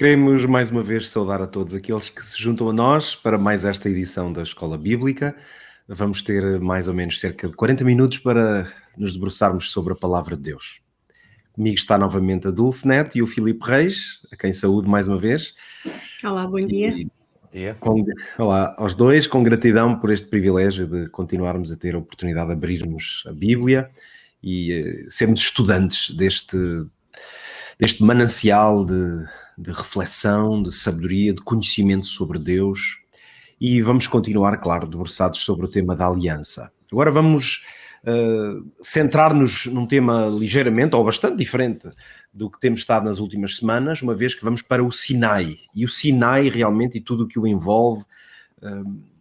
Queremos mais uma vez saudar a todos aqueles que se juntam a nós para mais esta edição da Escola Bíblica. Vamos ter mais ou menos cerca de 40 minutos para nos debruçarmos sobre a Palavra de Deus. Comigo está novamente a Dulce Neto e o Filipe Reis, a quem saúdo mais uma vez. Olá, bom dia. Olá aos dois, com gratidão por este privilégio de continuarmos a ter a oportunidade de abrirmos a Bíblia e sermos estudantes deste manancial de reflexão, de sabedoria, de conhecimento sobre Deus. E vamos continuar, claro, debruçados sobre o tema da aliança. Agora vamos centrar-nos num tema ligeiramente ou bastante diferente do que temos estado nas últimas semanas, uma vez que vamos para o Sinai. E o Sinai realmente e tudo o que o envolve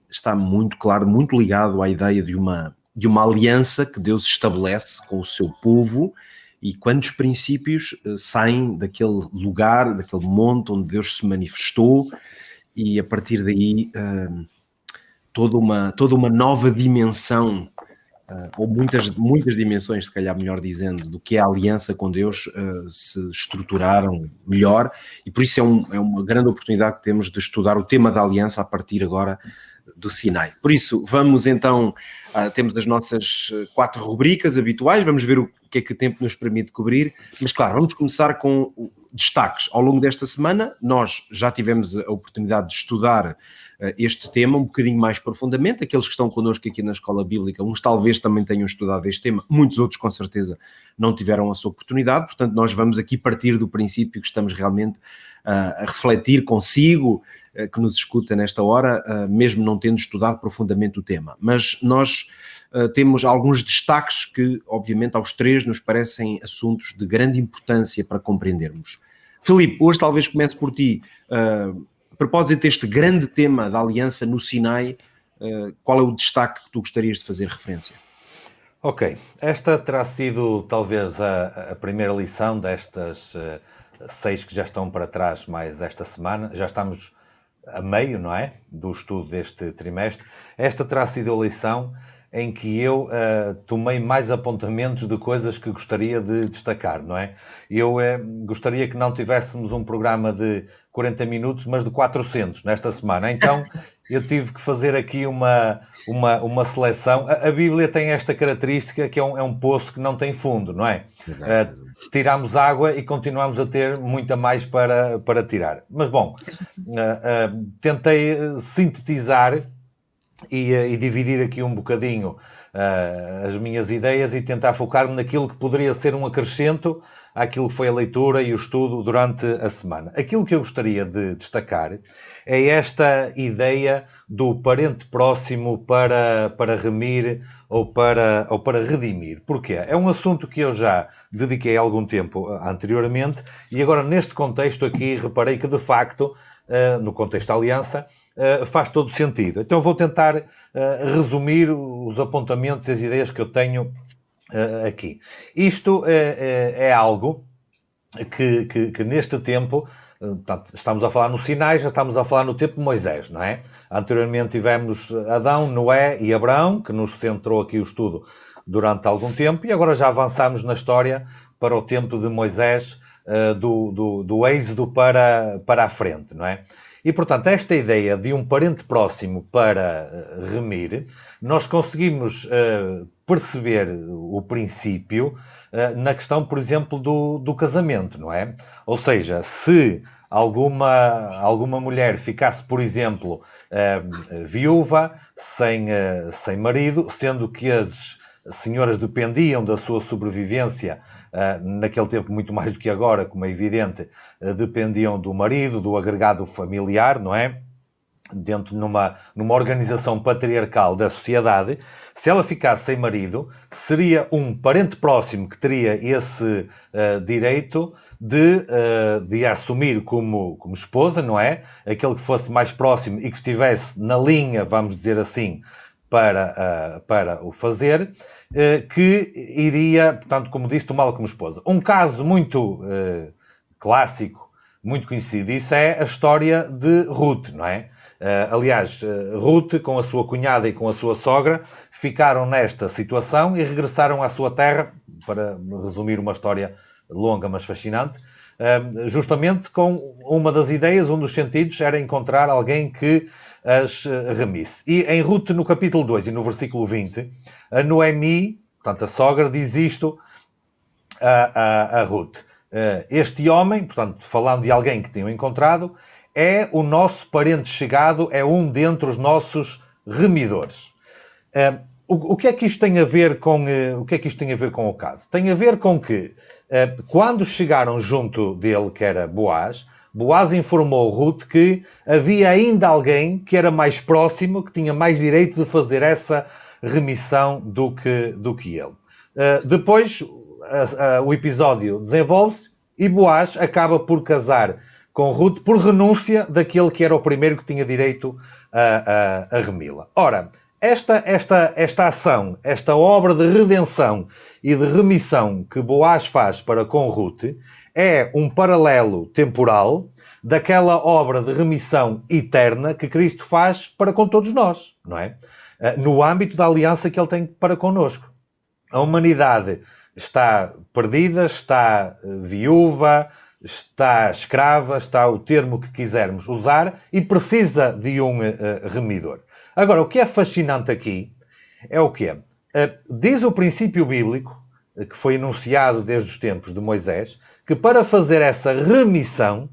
está muito claro, muito ligado à ideia de uma aliança que Deus estabelece com o seu povo. E quantos princípios saem daquele lugar, daquele monte onde Deus se manifestou, e a partir daí toda uma nova dimensão, ou muitas dimensões, se calhar melhor dizendo, do que é a aliança com Deus, se estruturaram melhor, e por isso é uma grande oportunidade que temos de estudar o tema da aliança a partir agora do Sinai. Por isso, vamos então, temos as nossas 4 rubricas habituais, vamos ver o que é que o tempo nos permite cobrir, mas claro, vamos começar com destaques. Ao longo desta semana, nós já tivemos a oportunidade de estudar este tema um bocadinho mais profundamente. Aqueles que estão connosco aqui na Escola Bíblica, uns talvez também tenham estudado este tema, muitos outros com certeza não tiveram essa oportunidade, portanto nós vamos aqui partir do princípio que estamos realmente a refletir consigo, que nos escuta nesta hora, mesmo não tendo estudado profundamente o tema. Mas nós temos alguns destaques que, obviamente, aos 3 nos parecem assuntos de grande importância para compreendermos. Filipe, hoje talvez comece por ti. A propósito deste grande tema da aliança no Sinai, qual é o destaque que tu gostarias de fazer referência? Ok, esta terá sido talvez a primeira lição destas 6 que já estão para trás mais esta semana. Já estamos a meio, não é, do estudo deste trimestre. Esta terá sido a lição em que eu tomei mais apontamentos de coisas que gostaria de destacar, não é? Eu gostaria que não tivéssemos um programa de 40 minutos, mas de 400 nesta semana. Então, eu tive que fazer aqui uma seleção. A Bíblia tem esta característica que é um poço que não tem fundo, não é? Tiramos água e continuamos a ter muita mais para tirar. Mas, bom, tentei sintetizar e dividir aqui um bocadinho as minhas ideias e tentar focar-me naquilo que poderia ser um acrescento àquilo que foi a leitura e o estudo durante a semana. Aquilo que eu gostaria de destacar é esta ideia do parente próximo para remir ou para redimir. Porquê? É um assunto que eu já dediquei algum tempo anteriormente e agora neste contexto aqui reparei que de facto, no contexto da aliança, faz todo sentido. Então vou tentar resumir os apontamentos e as ideias que eu tenho aqui. Isto é algo que neste tempo, estamos a falar no Sinai, já estamos a falar no tempo de Moisés, não é? Anteriormente tivemos Adão, Noé e Abraão, que nos centrou aqui o estudo durante algum tempo, e agora já avançamos na história para o tempo de Moisés, do Êxodo para a frente, não é? E, portanto, esta ideia de um parente próximo para remir, nós conseguimos perceber o princípio na questão, por exemplo, do casamento, não é? Ou seja, se alguma mulher ficasse, por exemplo, viúva, sem marido, sendo que as senhoras dependiam da sua sobrevivência, naquele tempo muito mais do que agora, como é evidente, dependiam do marido, do agregado familiar, não é? Dentro numa organização patriarcal da sociedade, se ela ficasse sem marido, seria um parente próximo que teria esse direito de assumir como esposa, não é? Aquele que fosse mais próximo e que estivesse na linha, vamos dizer assim, para o fazer, que iria, portanto, como disse, tomá-la como esposa. Um caso muito clássico, muito conhecido, isso é a história de Ruth, não é? Aliás, Ruth, com a sua cunhada e com a sua sogra, ficaram nesta situação e regressaram à sua terra, para resumir uma história longa mas fascinante, justamente com uma das ideias, um dos sentidos, era encontrar alguém que as remisse. E em Ruth, no capítulo 2 e no versículo 20, a Noemi, portanto a sogra, diz isto a Ruth. Este homem, portanto, falando de alguém que tinham encontrado, é o nosso parente chegado, é um dentre os nossos remidores. O que é que isto tem a ver com o caso? Tem a ver com que, quando chegaram junto dele, que era Boaz, Boaz informou Ruth que havia ainda alguém que era mais próximo, que tinha mais direito de fazer essa remissão do que ele. Depois, o episódio desenvolve-se e Boaz acaba por casar com Ruth por renúncia daquele que era o primeiro que tinha direito a remi-la. Ora, esta ação, esta obra de redenção e de remissão que Boaz faz para com Ruth é um paralelo temporal daquela obra de remissão eterna que Cristo faz para com todos nós, não é? No âmbito da aliança que ele tem para connosco. A humanidade está perdida, está viúva, está escrava, está o termo que quisermos usar e precisa de um remidor. Agora, o que é fascinante aqui é o quê? Diz o princípio bíblico, que foi enunciado desde os tempos de Moisés, que para fazer essa remissão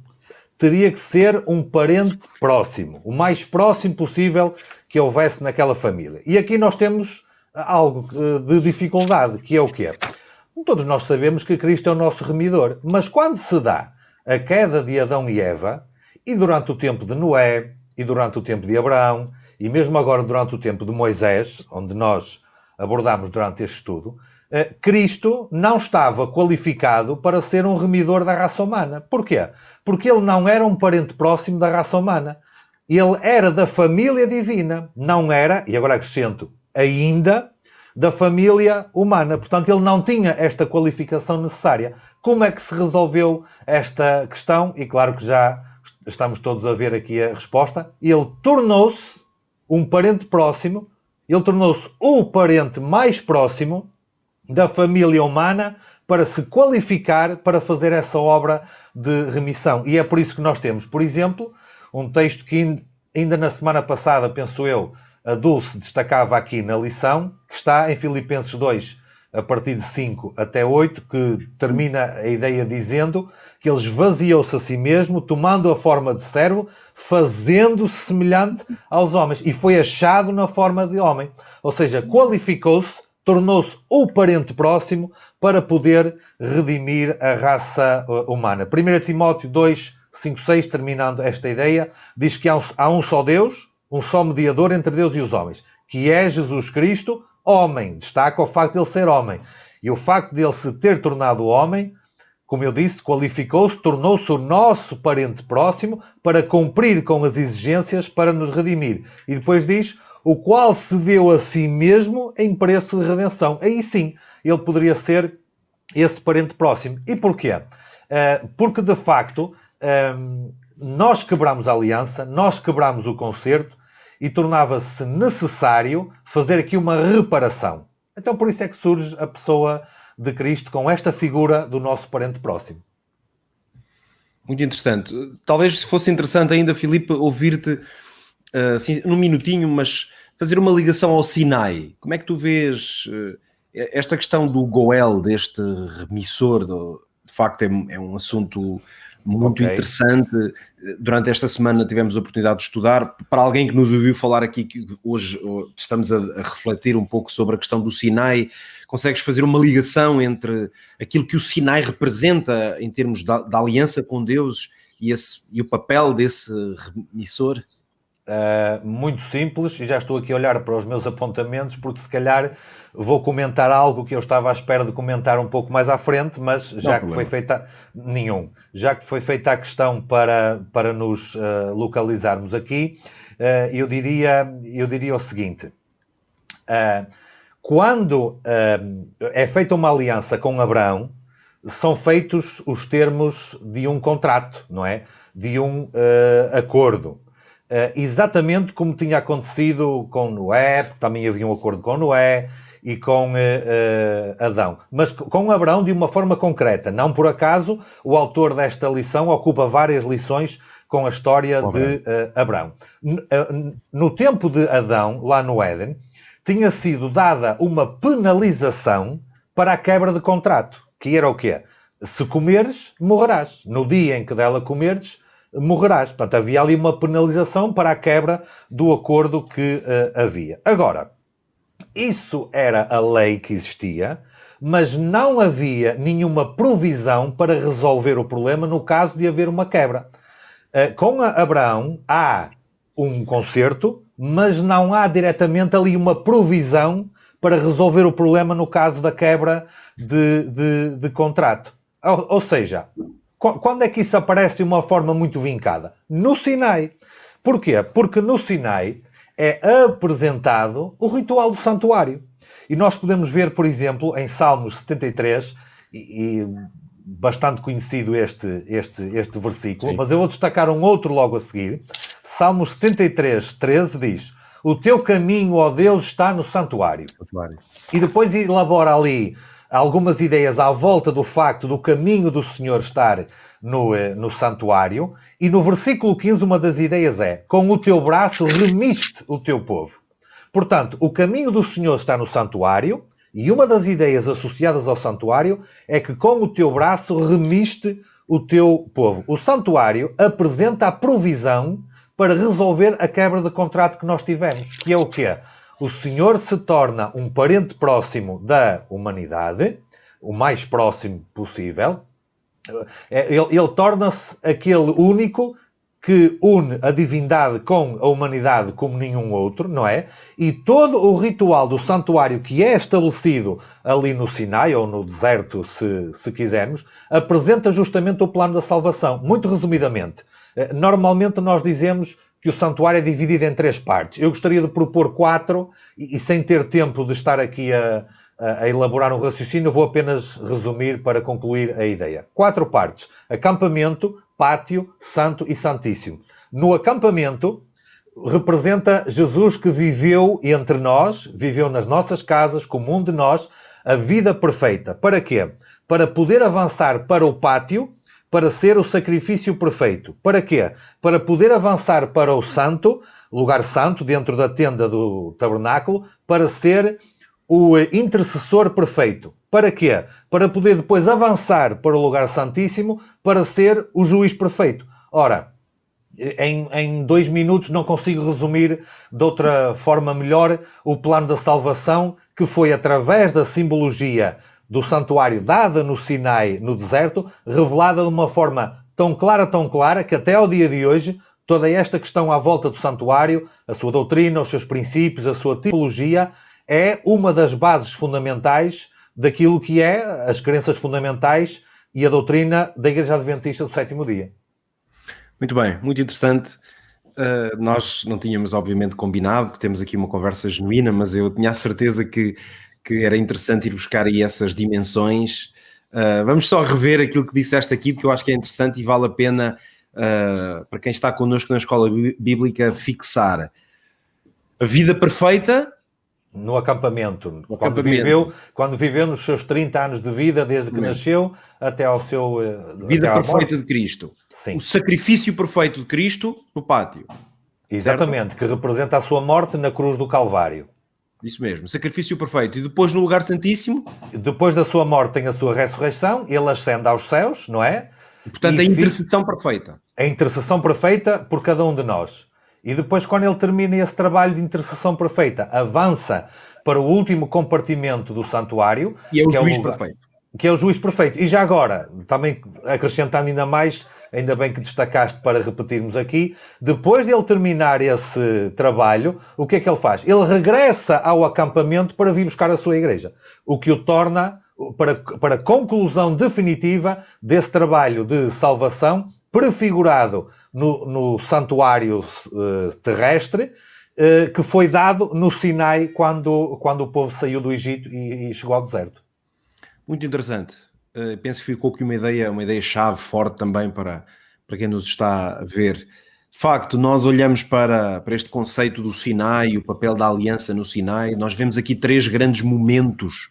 teria que ser um parente próximo, o mais próximo possível que houvesse naquela família. E aqui nós temos algo de dificuldade, que é o quê? Todos nós sabemos que Cristo é o nosso remidor, mas quando se dá a queda de Adão e Eva, e durante o tempo de Noé, e durante o tempo de Abraão, e mesmo agora durante o tempo de Moisés, onde nós abordamos durante este estudo, Cristo não estava qualificado para ser um remidor da raça humana. Porquê? Porque ele não era um parente próximo da raça humana. Ele era da família divina, não era, e agora acrescento, ainda da família humana. Portanto, ele não tinha esta qualificação necessária. Como é que se resolveu esta questão? E claro que já estamos todos a ver aqui a resposta. Ele tornou-se um parente próximo, ele tornou-se o parente mais próximo da família humana para se qualificar para fazer essa obra de remissão. E é por isso que nós temos, por exemplo, um texto que ainda na semana passada, penso eu, a Dulce destacava aqui na lição, que está em Filipenses 2, a partir de 5 até 8, que termina a ideia dizendo que ele esvaziou-se a si mesmo, tomando a forma de servo, fazendo-se semelhante aos homens, e foi achado na forma de homem. Ou seja, qualificou-se, tornou-se o parente próximo para poder redimir a raça humana. 1 Timóteo 2, 5, 6, terminando esta ideia, diz que há um só Deus, um só mediador entre Deus e os homens, que é Jesus Cristo, homem. Destaca o facto de ele ser homem. E o facto de ele se ter tornado homem, como eu disse, qualificou-se, tornou-se o nosso parente próximo para cumprir com as exigências para nos redimir. E depois diz, o qual se deu a si mesmo em preço de redenção. Aí sim, ele poderia ser esse parente próximo. E porquê? Porque, de facto, nós quebramos a aliança, nós quebramos o concerto e tornava-se necessário fazer aqui uma reparação. Então, por isso é que surge a pessoa de Cristo com esta figura do nosso parente próximo. Muito interessante. Talvez fosse interessante ainda, Filipe, ouvir-te assim, num minutinho, mas fazer uma ligação ao Sinai. Como é que tu vês esta questão do Goel, deste remissor? De facto, é um assunto muito interessante. Durante esta semana tivemos a oportunidade de estudar. Para alguém que nos ouviu falar aqui, que hoje estamos a refletir um pouco sobre a questão do Sinai, consegues fazer uma ligação entre aquilo que o Sinai representa em termos da aliança com Deus e o papel desse remissor? Muito simples, e já estou aqui a olhar para os meus apontamentos, porque se calhar vou comentar algo que eu estava à espera de comentar um pouco mais à frente, mas já que foi feita já que foi feita a questão para nos localizarmos aqui, eu diria o seguinte: quando é feita uma aliança com Abraão, são feitos os termos de um contrato, não é? De um acordo. Exatamente como tinha acontecido com Noé, também havia um acordo com Noé, e com Adão. Mas com Abraão de uma forma concreta. Não por acaso, o autor desta lição ocupa várias lições com a história de Abraão. No tempo de Adão, lá no Éden, tinha sido dada uma penalização para a quebra de contrato, que era o quê? Se comeres, morrerás. No dia em que dela comeres, morrerás. Portanto, havia ali uma penalização para a quebra do acordo que havia. Agora, isso era a lei que existia, mas não havia nenhuma provisão para resolver o problema no caso de haver uma quebra. Com Abraão há um conserto, mas não há diretamente ali uma provisão para resolver o problema no caso da quebra de contrato. Ou seja, quando é que isso aparece de uma forma muito vincada? No Sinai. Porquê? Porque no Sinai é apresentado o ritual do santuário. E nós podemos ver, por exemplo, em Salmos 73, e bastante conhecido este versículo, sim, mas eu vou destacar um outro logo a seguir. Salmos 73, 13 diz: o teu caminho, ó Deus, está no santuário. E depois elabora ali algumas ideias à volta do facto do caminho do Senhor estar no santuário. E no versículo 15, uma das ideias é: com o teu braço remiste o teu povo. Portanto, o caminho do Senhor está no santuário, e uma das ideias associadas ao santuário é que com o teu braço remiste o teu povo. O santuário apresenta a provisão para resolver a quebra de contrato que nós tivemos, que é o quê? O Senhor se torna um parente próximo da humanidade, o mais próximo possível. Ele torna-se aquele único que une a divindade com a humanidade como nenhum outro, não é? E todo o ritual do santuário que é estabelecido ali no Sinai, ou no deserto, se quisermos, apresenta justamente o plano da salvação. Muito resumidamente, normalmente nós dizemos que o santuário é dividido em 3 partes. Eu gostaria de propor 4, e sem ter tempo de estar aqui a elaborar um raciocínio, vou apenas resumir para concluir a ideia. 4 partes: acampamento, pátio, santo e santíssimo. No acampamento, representa Jesus que viveu entre nós, viveu nas nossas casas, como um de nós, a vida perfeita. Para quê? Para poder avançar para o pátio, para ser o sacrifício perfeito. Para quê? Para poder avançar para o santo, lugar santo, dentro da tenda do tabernáculo, para ser o intercessor perfeito. Para quê? Para poder depois avançar para o lugar santíssimo, para ser o juiz perfeito. Ora, em 2 minutos não consigo resumir de outra forma melhor o plano da salvação, que foi através da simbologia do santuário dada no Sinai, no deserto, revelada de uma forma tão clara, que até ao dia de hoje, toda esta questão à volta do santuário, a sua doutrina, os seus princípios, a sua teologia, é uma das bases fundamentais daquilo que é as crenças fundamentais e a doutrina da Igreja Adventista do Sétimo Dia. Muito bem, muito interessante. Nós não tínhamos, obviamente, combinado, que temos aqui uma conversa genuína, mas eu tinha a certeza que era interessante ir buscar aí essas dimensões. Vamos só rever aquilo que disseste aqui, porque eu acho que é interessante e vale a pena, para quem está connosco na Escola Bíblica, fixar a vida perfeita no acampamento. Quando viveu nos seus 30 anos de vida, desde que nasceu até ao seu... vida perfeita de Cristo. Sim. O sacrifício perfeito de Cristo no pátio. Exatamente, certo? Que representa a sua morte na cruz do Calvário. Isso mesmo, sacrifício perfeito. E depois no lugar santíssimo? Depois da sua morte tem a sua ressurreição, ele ascende aos céus, não é? E, portanto, a intercessão perfeita. A intercessão perfeita por cada um de nós. E depois, quando ele termina esse trabalho de intercessão perfeita, avança para o último compartimento do santuário. E é o juiz perfeito. Que é o juiz perfeito. E já agora, também acrescentando ainda mais, ainda bem que destacaste para repetirmos aqui, depois de ele terminar esse trabalho, o que é que ele faz? Ele regressa ao acampamento para vir buscar a sua igreja. O que o torna, para a conclusão definitiva desse trabalho de salvação, prefigurado no santuário terrestre, que foi dado no Sinai quando o povo saiu do Egito e chegou ao deserto. Muito interessante. Penso que ficou aqui uma ideia-chave forte também para quem nos está a ver. De facto, nós olhamos para este conceito do Sinai, o papel da aliança no Sinai, nós vemos aqui 3 grandes momentos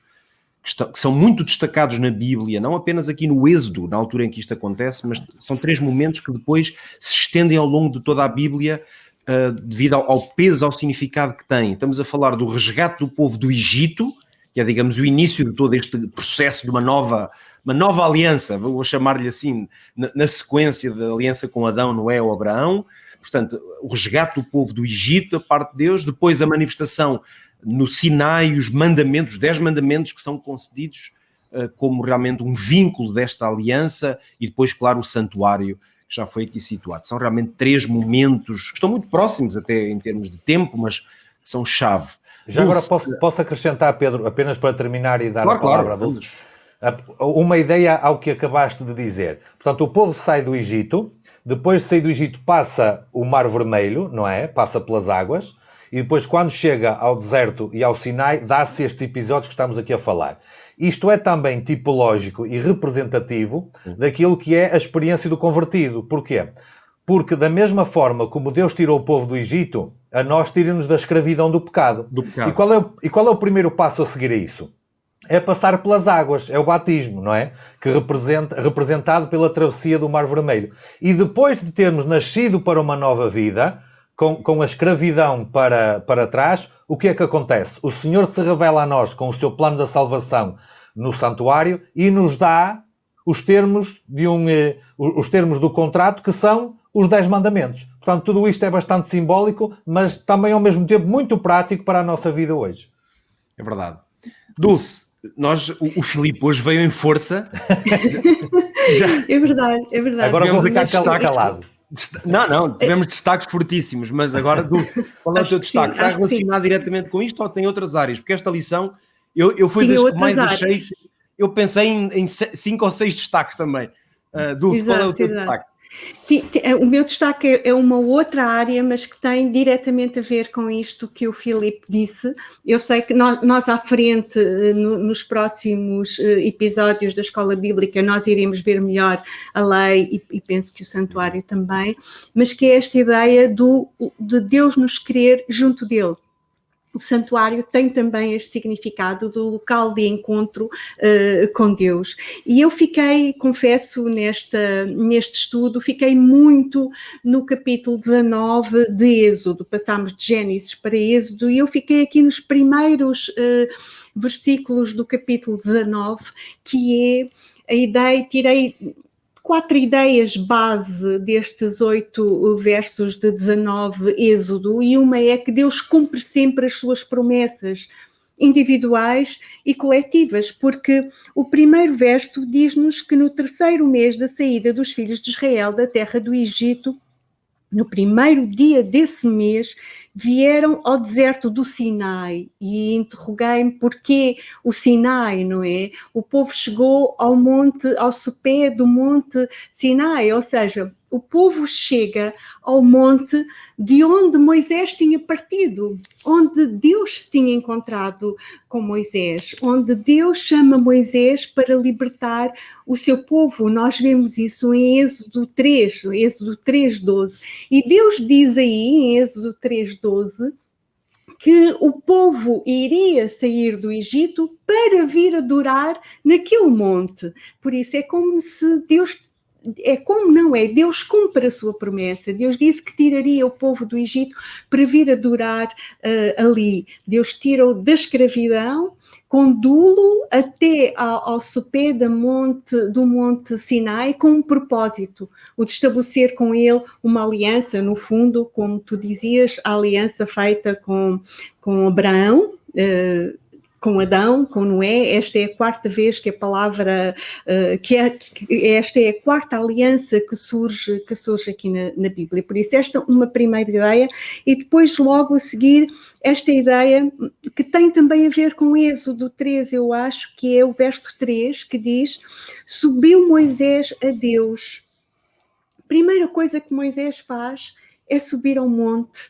que são muito destacados na Bíblia, não apenas aqui no Êxodo, na altura em que isto acontece, mas são 3 momentos que depois se estendem ao longo de toda a Bíblia, devido ao peso, ao significado que têm. Estamos a falar do resgate do povo do Egito, que é, digamos, o início de todo este processo de uma nova aliança, vou chamar-lhe assim, na sequência da aliança com Adão, Noé ou Abraão. Portanto, o resgate do povo do Egito, a parte de Deus, depois a manifestação no Sinai, os mandamentos, os 10 mandamentos que são concedidos como realmente um vínculo desta aliança, e depois, claro, o santuário, que já foi aqui situado. São realmente 3 momentos que estão muito próximos até em termos de tempo, mas que são chave. Já agora posso acrescentar, Pedro, apenas para terminar e dar claro, a palavra a Dulce, uma ideia ao que acabaste de dizer. Portanto, o povo sai do Egito, depois de sair do Egito passa o Mar Vermelho, não é? Passa pelas águas, e depois quando chega ao deserto e ao Sinai, dá-se estes episódios que estamos aqui a falar. Isto é também tipológico e representativo daquilo que é a experiência do convertido. Porquê? Porque da mesma forma como Deus tirou o povo do Egito, a nós tira-nos da escravidão do pecado. E qual é o primeiro passo a seguir a isso? É passar pelas águas, é o batismo, não é? Que representado pela travessia do Mar Vermelho. E depois de termos nascido para uma nova vida, com a escravidão para trás, o que é que acontece? O Senhor se revela a nós com o seu plano da salvação no santuário e nos dá os termos do contrato, que são os 10 mandamentos. Portanto, tudo isto é bastante simbólico, mas também ao mesmo tempo muito prático para a nossa vida hoje. É verdade. Dulce, o Filipe hoje veio em força. É verdade. Agora vou ficar calado. Não, tivemos destaques fortíssimos, mas agora, Dulce, qual é o teu destaque? Está relacionado diretamente com isto ou tem outras áreas? Porque esta lição, eu fui das que mais achei, eu pensei em 5 ou 6 destaques também. Dulce, qual é o teu destaque? O meu destaque é uma outra área, mas que tem diretamente a ver com isto que o Filipe disse. Eu sei que nós à frente, nos próximos episódios da Escola Bíblica, nós iremos ver melhor a lei e penso que o santuário também, mas que é esta ideia de Deus nos querer junto dele. O santuário tem também este significado do local de encontro com Deus. E eu fiquei, confesso, neste estudo, fiquei muito no capítulo 19 de Êxodo. Passámos de Gênesis para Êxodo e eu fiquei aqui nos primeiros versículos do capítulo 19, que é a ideia, tirei 4 ideias base destes 8 versos de 19 Êxodo, e uma é que Deus cumpre sempre as suas promessas individuais e coletivas, porque o primeiro verso diz-nos que no 3º mês da saída dos filhos de Israel da terra do Egito, no primeiro dia desse mês, vieram ao deserto do Sinai, e interroguei-me porquê o Sinai, não é? O povo chegou ao sopé do monte Sinai, ou seja, o povo chega ao monte de onde Moisés tinha partido, onde Deus tinha encontrado com Moisés, onde Deus chama Moisés para libertar o seu povo. Nós vemos isso em Êxodo 3:12. E Deus diz aí, em Êxodo 3:12, que o povo iria sair do Egito para vir adorar naquele monte. Por isso é como se Deus... Deus cumpre a sua promessa. Deus disse que tiraria o povo do Egito para vir adorar ali. Deus tira-o da escravidão, condulo até ao sopé do monte Sinai, com um propósito, o de estabelecer com ele uma aliança, no fundo, como tu dizias, a aliança feita com Abraão, com Adão, com Noé. Esta é a 4ª vez que a palavra, esta é a 4ª aliança que surge aqui na Bíblia. Por isso, esta é uma primeira ideia, e depois, logo a seguir, esta ideia que tem também a ver com Êxodo 3, eu acho, que é o verso 3, que diz: subiu Moisés a Deus. A primeira coisa que Moisés faz é subir ao monte.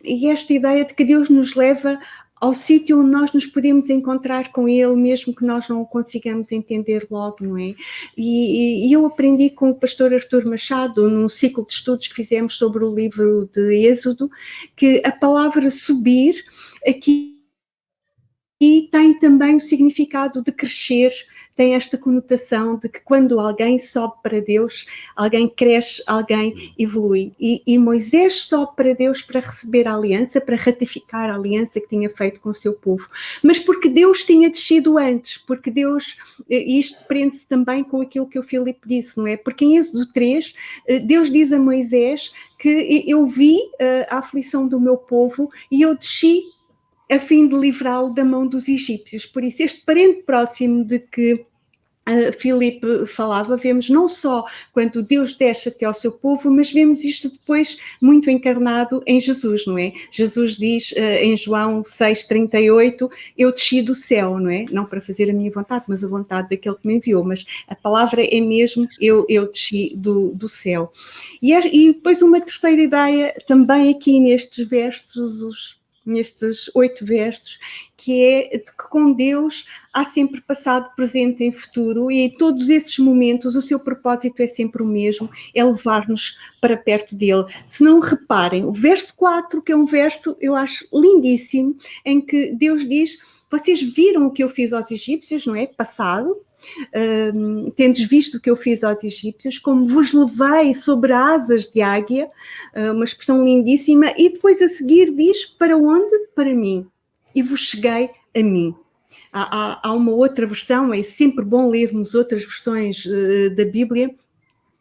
E esta ideia de que Deus nos leva ao sítio onde nós nos podemos encontrar com ele, mesmo que nós não o consigamos entender logo, não é? E eu aprendi com o pastor Artur Machado, num ciclo de estudos que fizemos sobre o livro de Êxodo, que a palavra subir aqui tem também o significado de crescer, tem esta conotação de que quando alguém sobe para Deus, alguém cresce, alguém evolui. E Moisés sobe para Deus para receber a aliança, para ratificar a aliança que tinha feito com o seu povo. Mas porque Deus tinha descido antes, porque Deus, isto prende-se também com aquilo que o Filipe disse, não é? Porque em Êxodo 3, Deus diz a Moisés que eu vi a aflição do meu povo e eu desci a fim de livrá-lo da mão dos egípcios. Por isso, este parente próximo de que Filipe falava, vemos não só quando Deus desce até ao seu povo, mas vemos isto depois muito encarnado em Jesus, não é? Jesus diz em João 6,38, eu desci do céu, não é? Não para fazer a minha vontade, mas a vontade daquele que me enviou, mas a palavra é mesmo, eu desci do céu. E depois uma terceira ideia, também aqui nestes versos, nestes 8 versos, que é de que com Deus há sempre passado, presente e futuro, e em todos esses momentos o seu propósito é sempre o mesmo, é levar-nos para perto dele. Se não reparem, o verso 4, que é um verso, eu acho lindíssimo, em que Deus diz, vocês viram o que eu fiz aos egípcios, não é? Passado, tendes visto o que eu fiz aos egípcios, como vos levei sobre asas de águia, uma expressão lindíssima, e depois a seguir diz, para onde? Para mim, e vos cheguei a mim. Há uma outra versão, é sempre bom lermos outras versões da Bíblia.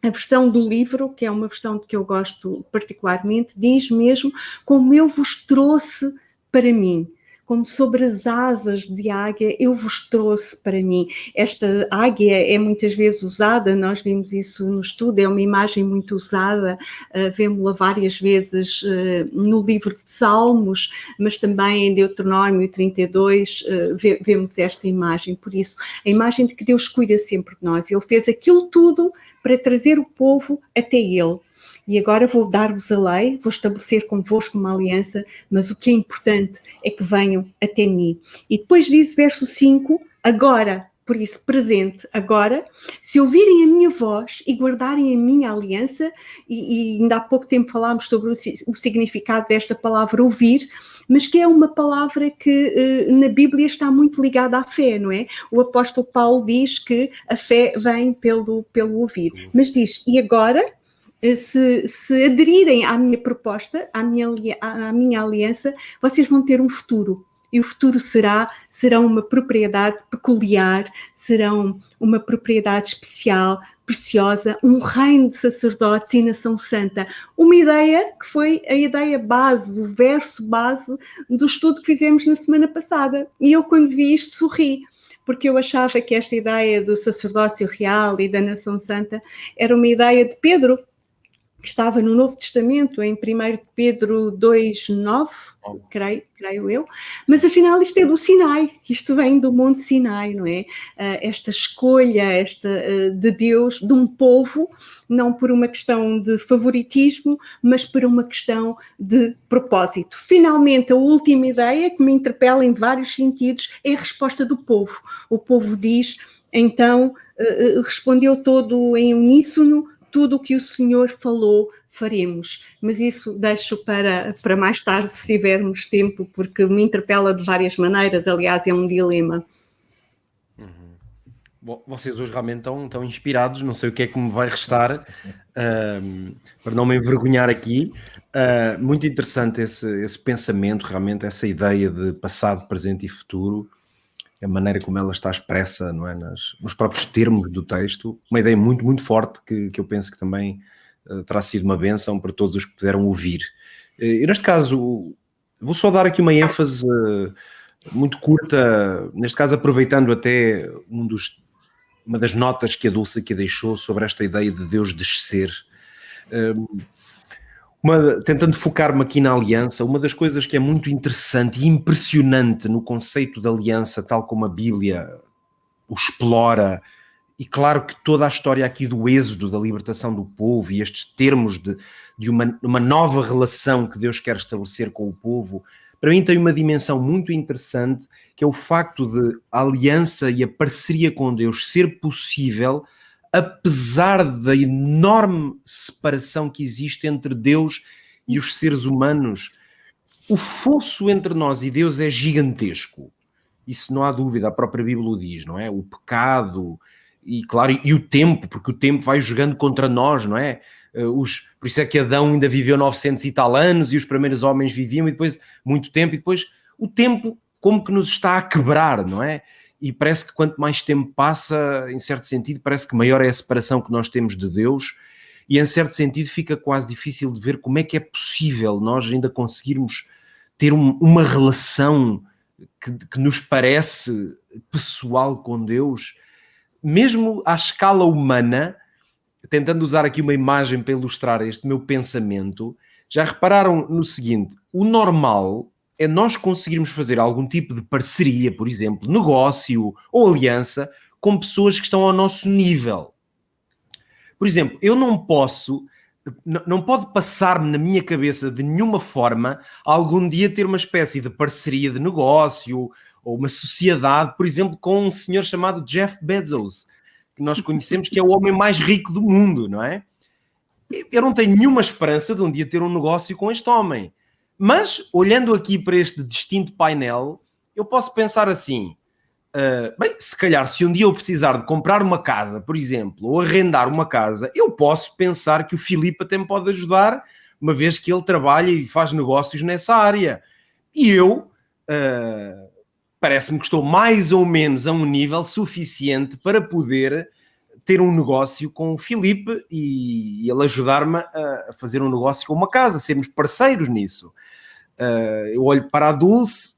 A versão do livro, que é uma versão que eu gosto particularmente, diz mesmo, como eu vos trouxe para mim. Como sobre as asas de águia, eu vos trouxe para mim. Esta águia é muitas vezes usada, nós vimos isso no estudo, é uma imagem muito usada, vemos-la várias vezes no livro de Salmos, mas também em Deuteronômio 32, vemos esta imagem. Por isso, a imagem de que Deus cuida sempre de nós. Ele fez aquilo tudo para trazer o povo até Ele. E agora vou dar-vos a lei, vou estabelecer convosco uma aliança, mas o que é importante é que venham até mim. E depois diz verso 5, agora, por isso presente, agora, se ouvirem a minha voz e guardarem a minha aliança, e ainda há pouco tempo falámos sobre o significado desta palavra ouvir, mas que é uma palavra que na Bíblia está muito ligada à fé, não é? O apóstolo Paulo diz que a fé vem pelo ouvir, mas diz, e agora... Se aderirem à minha proposta, à minha aliança, vocês vão ter um futuro. E o futuro será uma propriedade peculiar, serão uma propriedade especial, preciosa, um reino de sacerdotes e nação santa. Uma ideia que foi a ideia base, o verso base do estudo que fizemos na semana passada. E eu, quando vi isto, sorri. Porque eu achava que esta ideia do sacerdócio real e da nação santa era uma ideia de Pedro, que estava no Novo Testamento, em 1 Pedro 2,9, creio eu, mas afinal isto é do Sinai, isto vem do Monte Sinai, não é? Esta escolha de Deus, de um povo, não por uma questão de favoritismo, mas por uma questão de propósito. Finalmente, a última ideia, que me interpela em vários sentidos, é a resposta do povo. O povo diz, então, respondeu todo em uníssono, tudo o que o Senhor falou, faremos. Mas isso deixo para mais tarde, se tivermos tempo, porque me interpela de várias maneiras, aliás, é um dilema. Bom, vocês hoje realmente estão inspirados, não sei o que é que me vai restar, para não me envergonhar aqui. Muito interessante esse pensamento, realmente, essa ideia de passado, presente e futuro, a maneira como ela está expressa, não é, nos próprios termos do texto, uma ideia muito, muito forte que eu penso que também terá sido uma bênção para todos os que puderam ouvir. E neste caso, vou só dar aqui uma ênfase muito curta, neste caso aproveitando até uma das notas que a Dulce aqui deixou sobre esta ideia de Deus descer. Tentando focar-me aqui na aliança, uma das coisas que é muito interessante e impressionante no conceito de aliança, tal como a Bíblia o explora, e claro que toda a história aqui do êxodo, da libertação do povo e estes termos de uma nova relação que Deus quer estabelecer com o povo, para mim tem uma dimensão muito interessante, que é o facto de a aliança e a parceria com Deus ser possível, apesar da enorme separação que existe entre Deus e os seres humanos. O fosso entre nós e Deus é gigantesco. Isso não há dúvida, a própria Bíblia o diz, não é? O pecado, e claro, e o tempo, porque o tempo vai jogando contra nós, não é? Por isso é que Adão ainda viveu 900 e tal anos, e os primeiros homens viviam, e depois muito tempo, e depois o tempo como que nos está a quebrar, não é? E parece que quanto mais tempo passa, em certo sentido, parece que maior é a separação que nós temos de Deus, e em certo sentido fica quase difícil de ver como é que é possível nós ainda conseguirmos ter uma relação que nos parece pessoal com Deus, mesmo à escala humana. Tentando usar aqui uma imagem para ilustrar este meu pensamento, já repararam no seguinte: o normal é nós conseguirmos fazer algum tipo de parceria, por exemplo, negócio ou aliança, com pessoas que estão ao nosso nível. Por exemplo, eu não pode passar-me na minha cabeça de nenhuma forma algum dia ter uma espécie de parceria de negócio ou uma sociedade, por exemplo, com um senhor chamado Jeff Bezos, que nós conhecemos, que é o homem mais rico do mundo, não é? Eu não tenho nenhuma esperança de um dia ter um negócio com este homem. Mas, olhando aqui para este distinto painel, eu posso pensar assim, bem, se calhar se um dia eu precisar de comprar uma casa, por exemplo, ou arrendar uma casa, eu posso pensar que o Filipe até me pode ajudar, uma vez que ele trabalha e faz negócios nessa área. E eu... parece-me que estou mais ou menos a um nível suficiente para poder ter um negócio com o Filipe e ele ajudar-me a fazer um negócio com uma casa, sermos parceiros nisso. Eu olho para a Dulce,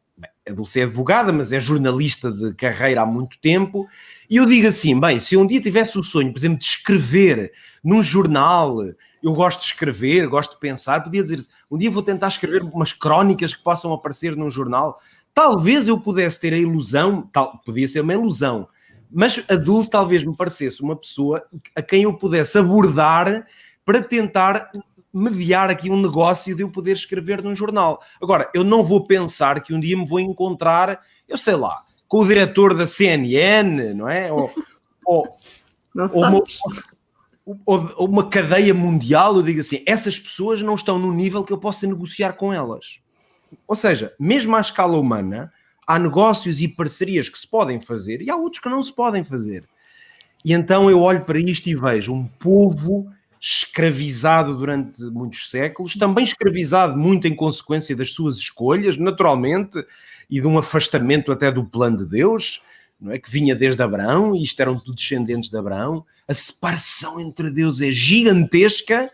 a Dulce é advogada, mas é jornalista de carreira há muito tempo, e eu digo assim, bem, se eu um dia tivesse o sonho, por exemplo, de escrever num jornal, eu gosto de escrever, gosto de pensar, podia dizer, um dia vou tentar escrever umas crónicas que possam aparecer num jornal. Talvez eu pudesse ter a ilusão, podia ser uma ilusão, mas a Dulce talvez me parecesse uma pessoa a quem eu pudesse abordar para tentar mediar aqui um negócio de eu poder escrever num jornal. Agora, eu não vou pensar que um dia me vou encontrar, eu sei lá, com o diretor da CNN, não é? Ou uma cadeia mundial. Eu digo assim, essas pessoas não estão no nível que eu possa negociar com elas. Ou seja, mesmo à escala humana, há negócios e parcerias que se podem fazer e há outros que não se podem fazer. E então eu olho para isto e vejo um povo escravizado durante muitos séculos, também escravizado muito em consequência das suas escolhas, naturalmente, e de um afastamento até do plano de Deus, não é? Que vinha desde Abraão, e isto eram tudo descendentes de Abraão. A separação entre Deus é gigantesca,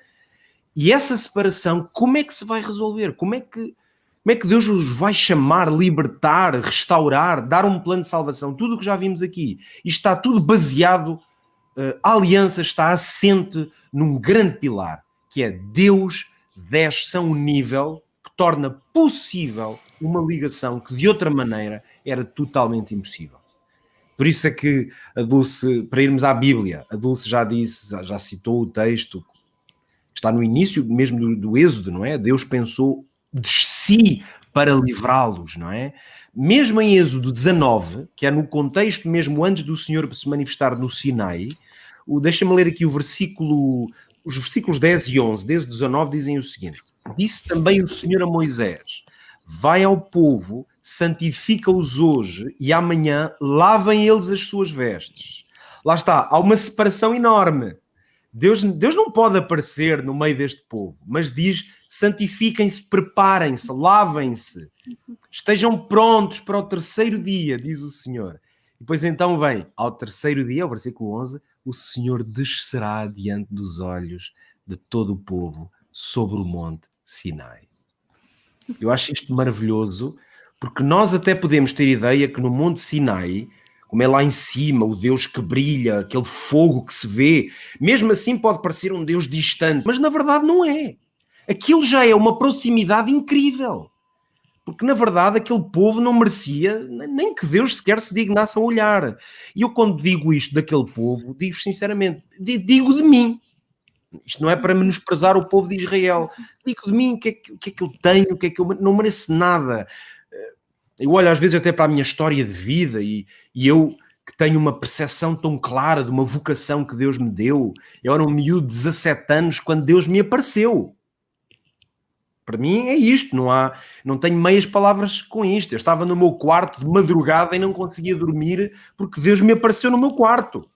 e essa separação, como é que se vai resolver? Como é que Deus os vai chamar, libertar, restaurar, dar um plano de salvação? Tudo o que já vimos aqui. Isto está tudo baseado, a aliança está assente num grande pilar, que é Deus desce a um nível que torna possível uma ligação que de outra maneira era totalmente impossível. Por isso é que a Dulce, para irmos à Bíblia, a Dulce já disse, já citou o texto, que está no início mesmo do Êxodo, não é? Deus pensou de si para livrá-los, não é? Mesmo em Êxodo 19, que é no contexto mesmo antes do Senhor se manifestar no Sinai, deixa-me ler aqui os versículos 10 e 11, desde 19, dizem o seguinte: disse também o Senhor a Moisés, vai ao povo, santifica-os hoje e amanhã lavem eles as suas vestes. Lá está, há uma separação enorme. Deus não pode aparecer no meio deste povo, mas diz, santifiquem-se, preparem-se, lavem-se, estejam prontos para o terceiro dia, diz o Senhor. E depois então vem, ao terceiro dia, o versículo 11, o Senhor descerá diante dos olhos de todo o povo sobre o monte Sinai. Eu acho isto maravilhoso, porque nós até podemos ter ideia que no monte Sinai, como é lá em cima, o Deus que brilha, aquele fogo que se vê, mesmo assim pode parecer um Deus distante, mas na verdade não é. Aquilo já é uma proximidade incrível. Porque na verdade aquele povo não merecia nem que Deus sequer se dignasse a olhar. E eu quando digo isto daquele povo, digo sinceramente, digo de mim. Isto não é para menosprezar o povo de Israel. Digo de mim, o que é que eu tenho, o que é que eu não mereço nada. Eu olho às vezes até para a minha história de vida e eu que tenho uma percepção tão clara de uma vocação que Deus me deu. Eu era um miúdo de 17 anos quando Deus me apareceu. Para mim é isto, não tenho meias palavras com isto. Eu estava no meu quarto de madrugada e não conseguia dormir porque Deus me apareceu no meu quarto.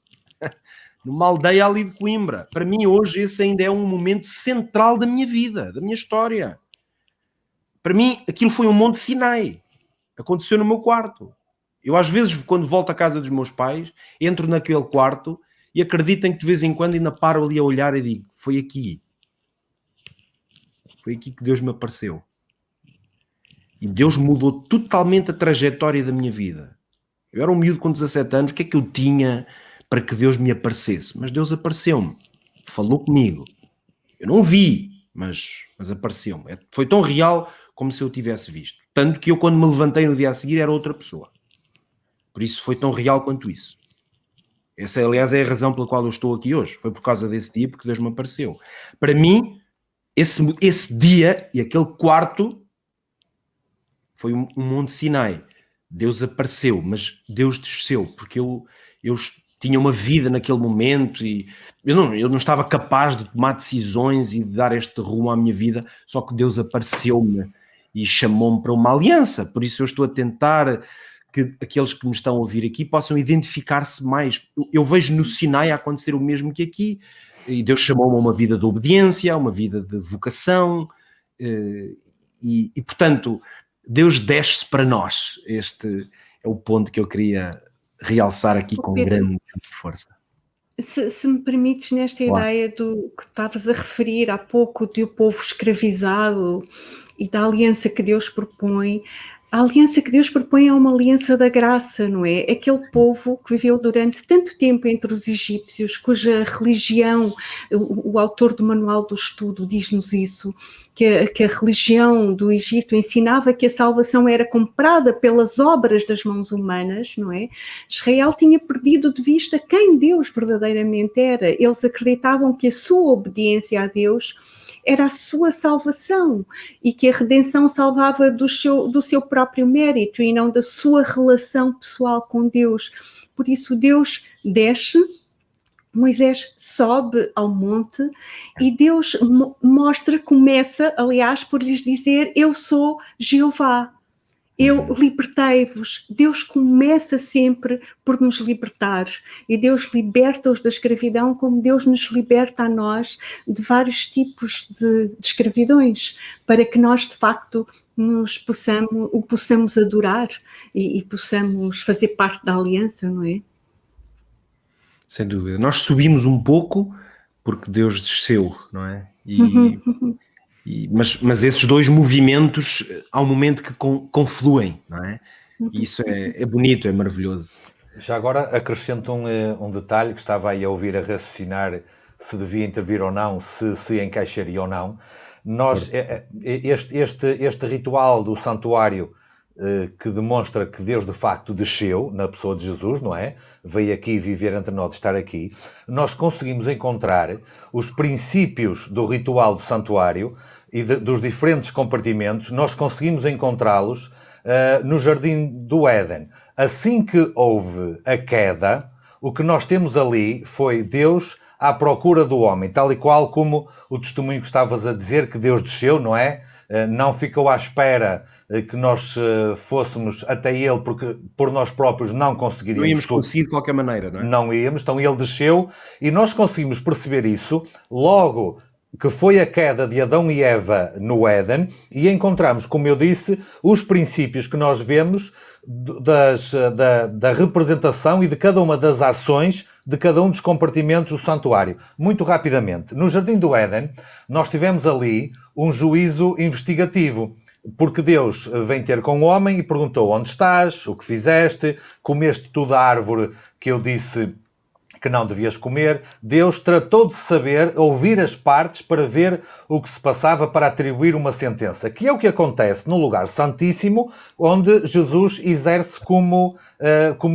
Numa aldeia ali de Coimbra. Para mim hoje esse ainda é um momento central da minha vida, da minha história. Para mim aquilo foi um Monte Sinai. Aconteceu no meu quarto. Eu às vezes, quando volto à casa dos meus pais, entro naquele quarto e acreditem que de vez em quando ainda paro ali a olhar e digo, foi aqui que Deus me apareceu. E Deus mudou totalmente a trajetória da minha vida. Eu era um miúdo com 17 anos, o que é que eu tinha para que Deus me aparecesse? Mas Deus apareceu-me, falou comigo. Eu não vi, mas apareceu-me. Foi tão real como se eu tivesse visto. Tanto que eu, quando me levantei no dia a seguir, era outra pessoa. Por isso foi tão real quanto isso. Essa, aliás, é a razão pela qual eu estou aqui hoje. Foi por causa desse dia, porque Deus me apareceu. Para mim, esse dia e aquele quarto foi um Monte Sinai. Deus apareceu, mas Deus desceu, porque eu tinha uma vida naquele momento e eu não estava capaz de tomar decisões e de dar este rumo à minha vida, só que Deus apareceu-me e chamou-me para uma aliança. Por isso eu estou a tentar que aqueles que me estão a ouvir aqui possam identificar-se mais. Eu vejo no Sinai a acontecer o mesmo que aqui, e Deus chamou-me a uma vida de obediência, a uma vida de vocação, e portanto, Deus desce para nós. Este é o ponto que eu queria realçar aqui com grande força. Se me permites, nesta ideia do que estavas a referir há pouco, do povo escravizado e da aliança que Deus propõe, a aliança que Deus propõe é uma aliança da graça, não é? Aquele povo que viveu durante tanto tempo entre os egípcios, cuja religião, o autor do Manual do Estudo diz-nos isso, que a religião do Egito ensinava que a salvação era comprada pelas obras das mãos humanas, não é? Israel tinha perdido de vista quem Deus verdadeiramente era. Eles acreditavam que a sua obediência a Deus era a sua salvação e que a redenção salvava do seu próprio mérito e não da sua relação pessoal com Deus. Por isso Deus desce, Moisés sobe ao monte e Deus começa, aliás, por lhes dizer: eu sou Jeová. Eu libertei-vos. Deus começa sempre por nos libertar. E Deus liberta-os da escravidão como Deus nos liberta a nós de vários tipos de escravidões, para que nós, de facto, o possamos adorar e possamos fazer parte da aliança, não é? Sem dúvida. Nós subimos um pouco porque Deus desceu, não é? Mas esses dois movimentos, há um momento que confluem, não é? E isso é bonito, é maravilhoso. Já agora acrescento um detalhe que estava aí a ouvir a raciocinar se devia intervir ou não, se encaixaria ou não. Este ritual do santuário que demonstra que Deus de facto desceu na pessoa de Jesus, não é? Veio aqui viver entre nós, estar aqui. Nós conseguimos encontrar os princípios do ritual do santuário e dos diferentes compartimentos, nós conseguimos encontrá-los no Jardim do Éden. Assim que houve a queda, o que nós temos ali foi Deus à procura do homem, tal e qual como o testemunho que estavas a dizer, que Deus desceu, não é? Não ficou à espera que nós fôssemos até Ele, porque por nós próprios não conseguiríamos. Não íamos conseguir de qualquer maneira, não é? Não íamos, então Ele desceu e nós conseguimos perceber isso logo que foi a queda de Adão e Eva no Éden, e encontramos, como eu disse, os princípios que nós vemos da representação e de cada uma das ações de cada um dos compartimentos do santuário. Muito rapidamente, no Jardim do Éden, nós tivemos ali um juízo investigativo, porque Deus vem ter com o homem e perguntou: onde estás? O que fizeste? Comeste tu da árvore que eu disse que não devias comer? Deus tratou de saber, ouvir as partes para ver o que se passava, para atribuir uma sentença, que é o que acontece no lugar santíssimo, onde Jesus exerce como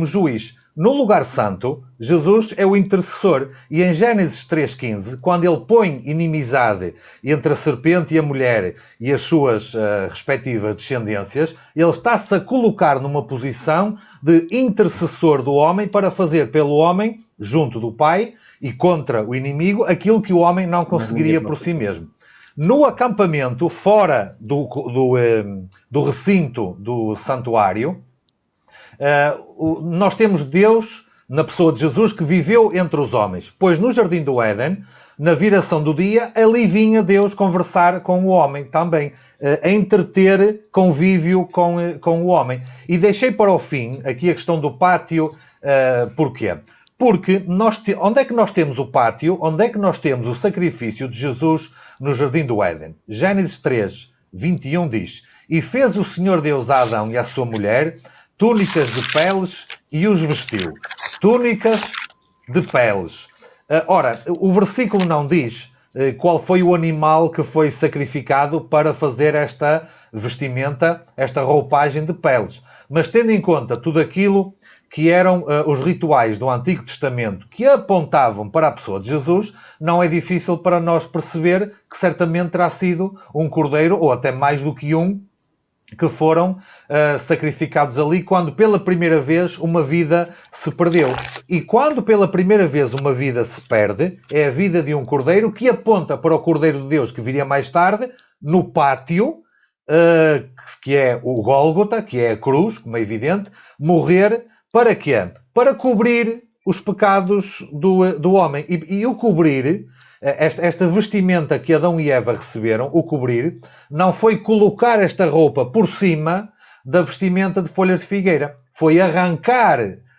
juiz. No lugar santo, Jesus é o intercessor. E em Gênesis 3,15, quando ele põe inimizade entre a serpente e a mulher e as suas respectivas descendências, ele está-se a colocar numa posição de intercessor do homem para fazer pelo homem, junto do Pai e contra o inimigo, aquilo que o homem não conseguiria por si mesmo. No acampamento, fora do recinto do santuário, nós temos Deus, na pessoa de Jesus, que viveu entre os homens. Pois no Jardim do Éden, na viração do dia, ali vinha Deus conversar com o homem também, a entreter convívio com o homem. E deixei para o fim aqui a questão do pátio. Porquê? Porque onde é que nós temos o pátio? Onde é que nós temos o sacrifício de Jesus no Jardim do Éden? Gênesis 3, 21 diz: E fez o Senhor Deus a Adão e à sua mulher túnicas de peles e os vestiu. Túnicas de peles. Ora, o versículo não diz qual foi o animal que foi sacrificado para fazer esta vestimenta, esta roupagem de peles. Mas tendo em conta tudo aquilo que eram os rituais do Antigo Testamento que apontavam para a pessoa de Jesus, não é difícil para nós perceber que certamente terá sido um cordeiro, ou até mais do que um, que foram sacrificados ali quando pela primeira vez uma vida se perdeu. E quando pela primeira vez uma vida se perde, é a vida de um cordeiro que aponta para o Cordeiro de Deus que viria mais tarde, no pátio, que é o Gólgota, que é a cruz, como é evidente, morrer para quê? Para cobrir os pecados do homem. E o cobrir, esta vestimenta que Adão e Eva receberam, o cobrir, não foi colocar esta roupa por cima da vestimenta de folhas de figueira. Foi arrancar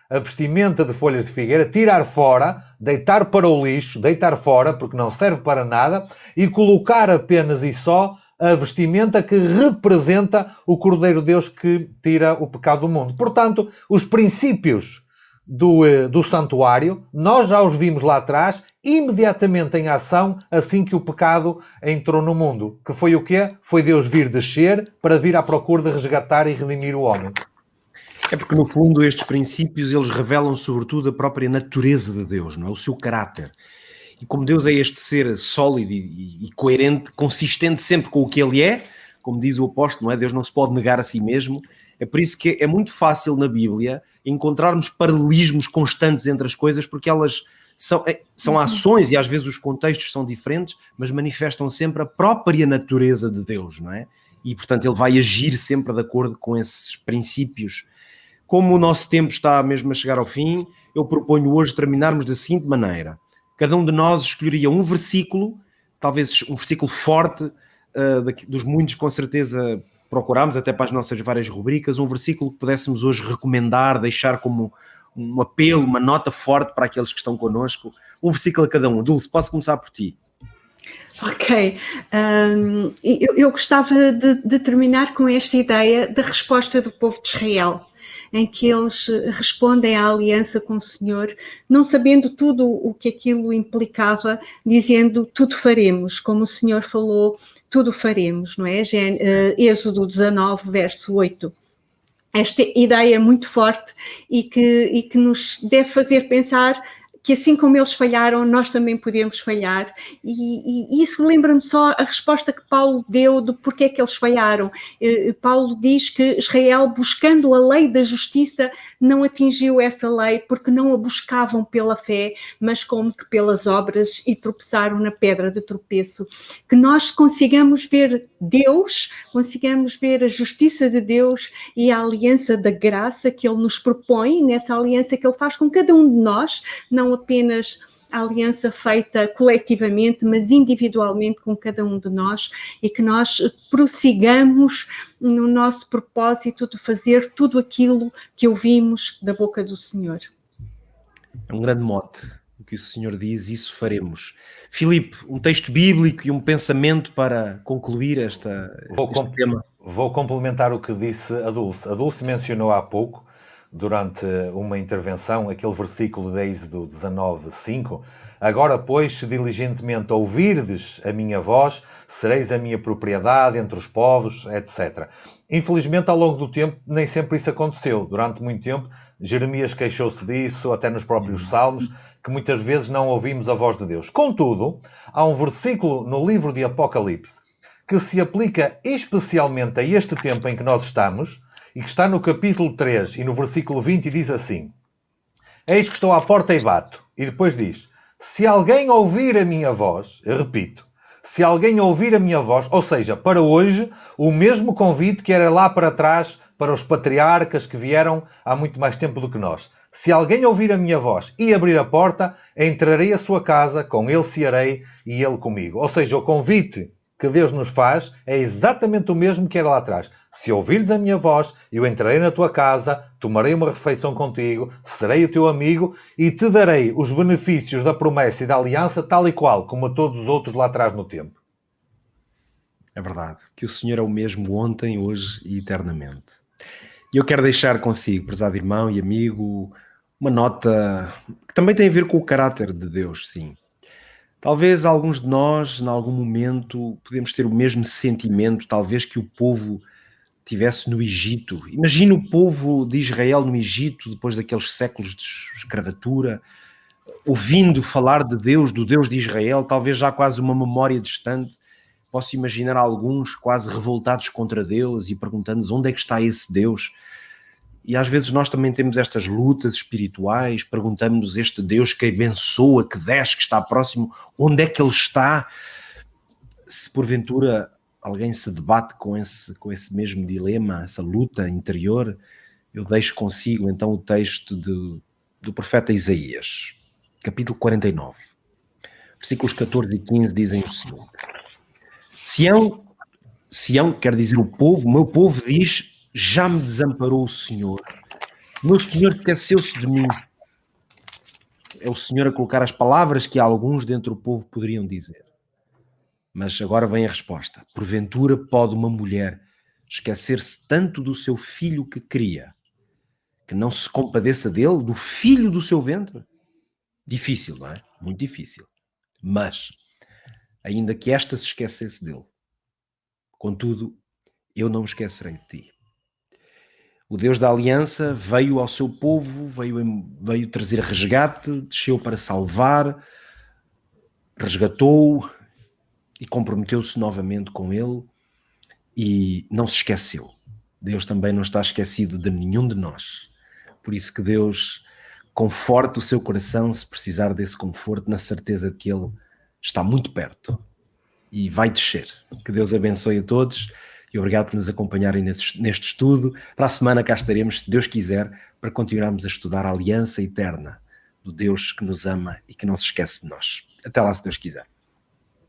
a vestimenta de folhas de figueira, tirar fora, deitar para o lixo, deitar fora, porque não serve para nada, e colocar apenas e só a vestimenta que representa o Cordeiro de Deus que tira o pecado do mundo. Portanto, os princípios do santuário, nós já os vimos lá atrás, imediatamente em ação, assim que o pecado entrou no mundo. Que foi o quê? Foi Deus vir descer para vir à procura de resgatar e redimir o homem. É porque, no fundo, estes princípios, eles revelam, sobretudo, a própria natureza de Deus, não é? O seu caráter. E como Deus é este ser sólido e coerente, consistente sempre com o que Ele é, como diz o apóstolo, não é? Deus não se pode negar a si mesmo. É por isso que é muito fácil na Bíblia encontrarmos paralelismos constantes entre as coisas, porque elas são ações e às vezes os contextos são diferentes, mas manifestam sempre a própria natureza de Deus, não é? E, portanto, Ele vai agir sempre de acordo com esses princípios. Como o nosso tempo está mesmo a chegar ao fim, eu proponho hoje terminarmos da seguinte maneira. Cada um de nós escolheria um versículo, talvez um versículo forte, dos muitos, com certeza, procurámos, até para as nossas várias rubricas, um versículo que pudéssemos hoje recomendar, deixar como um apelo, uma nota forte para aqueles que estão connosco. Um versículo a cada um. Dulce, posso começar por ti? Ok. Eu gostava de terminar com esta ideia da resposta do povo de Israel, em que eles respondem à aliança com o Senhor, não sabendo tudo o que aquilo implicava, dizendo tudo faremos, como o Senhor falou, tudo faremos, não é? Êxodo 19, verso 8. Esta ideia é muito forte e que nos deve fazer pensar que assim como eles falharam, nós também podemos falhar. E isso lembra-me só a resposta que Paulo deu de porque é que eles falharam. Paulo diz que Israel, buscando a lei da justiça, não atingiu essa lei porque não a buscavam pela fé, mas como que pelas obras, e tropeçaram na pedra de tropeço. Que nós consigamos ver Deus, consigamos ver a justiça de Deus e a aliança da graça que Ele nos propõe, nessa aliança que Ele faz com cada um de nós, não apenas a aliança feita coletivamente, mas individualmente com cada um de nós, e que nós prossigamos no nosso propósito de fazer tudo aquilo que ouvimos da boca do Senhor. É um grande mote. O que o Senhor diz, isso faremos. Filipe, um texto bíblico e um pensamento para concluir este tema. Vou complementar o que disse a Dulce. A Dulce mencionou há pouco durante uma intervenção, aquele versículo de Êxodo 19:5. Agora, pois, se diligentemente ouvirdes a minha voz, sereis a minha propriedade entre os povos, etc. Infelizmente, ao longo do tempo, nem sempre isso aconteceu. Durante muito tempo, Jeremias queixou-se disso, até nos próprios Salmos, que muitas vezes não ouvimos a voz de Deus. Contudo, há um versículo no livro de Apocalipse que se aplica especialmente a este tempo em que nós estamos, e que está no capítulo 3 e no versículo 20, e diz assim: Eis que estou à porta e bato. E depois diz: se alguém ouvir a minha voz, eu repito, se alguém ouvir a minha voz, ou seja, para hoje, o mesmo convite que era lá para trás, para os patriarcas que vieram há muito mais tempo do que nós. Se alguém ouvir a minha voz e abrir a porta, entrarei à sua casa, com ele cearei e ele comigo. Ou seja, o convite que Deus nos faz é exatamente o mesmo que era lá atrás. Se ouvires a minha voz, eu entrarei na tua casa, tomarei uma refeição contigo, serei o teu amigo e te darei os benefícios da promessa e da aliança tal e qual, como a todos os outros lá atrás no tempo. É verdade, que o Senhor é o mesmo ontem, hoje e eternamente. E eu quero deixar consigo, prezado irmão e amigo, uma nota que também tem a ver com o caráter de Deus, sim. Talvez alguns de nós, em algum momento, podemos ter o mesmo sentimento, talvez que o povo tivesse no Egito. Imagina o povo de Israel no Egito, depois daqueles séculos de escravatura, ouvindo falar de Deus, do Deus de Israel, talvez já quase uma memória distante. Posso imaginar alguns quase revoltados contra Deus e perguntando-nos onde é que está esse Deus. E às vezes nós também temos estas lutas espirituais, perguntamos-nos este Deus que abençoa, que desce, que está próximo, onde é que ele está? Se porventura alguém se debate com esse mesmo dilema, essa luta interior, eu deixo consigo então o texto do profeta Isaías, capítulo 49. Versículos 14 e 15 dizem o seguinte: Sião quer dizer o povo, o meu povo diz: já me desamparou o Senhor. O meu Senhor esqueceu-se de mim. É o Senhor a colocar as palavras que alguns dentro do povo poderiam dizer. Mas agora vem a resposta. Porventura pode uma mulher esquecer-se tanto do seu filho que cria, que não se compadeça dele, do filho do seu ventre? Difícil, não é? Muito difícil. Mas, ainda que esta se esquecesse dele, contudo, eu não me esquecerei de ti. O Deus da aliança veio ao seu povo, veio trazer resgate, desceu para salvar, resgatou e comprometeu-se novamente com ele e não se esqueceu. Deus também não está esquecido de nenhum de nós. Por isso que Deus conforta o seu coração, se precisar desse conforto, na certeza de que ele está muito perto e vai descer. Que Deus abençoe a todos. E obrigado por nos acompanharem neste estudo. Para a semana cá estaremos, se Deus quiser, para continuarmos a estudar a aliança eterna do Deus que nos ama e que não se esquece de nós. Até lá, se Deus quiser.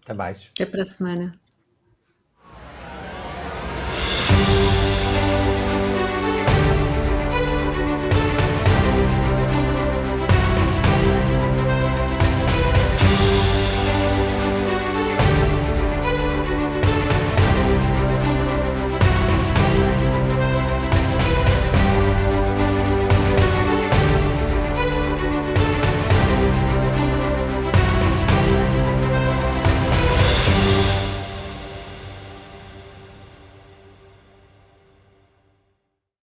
Até mais. Até para a semana.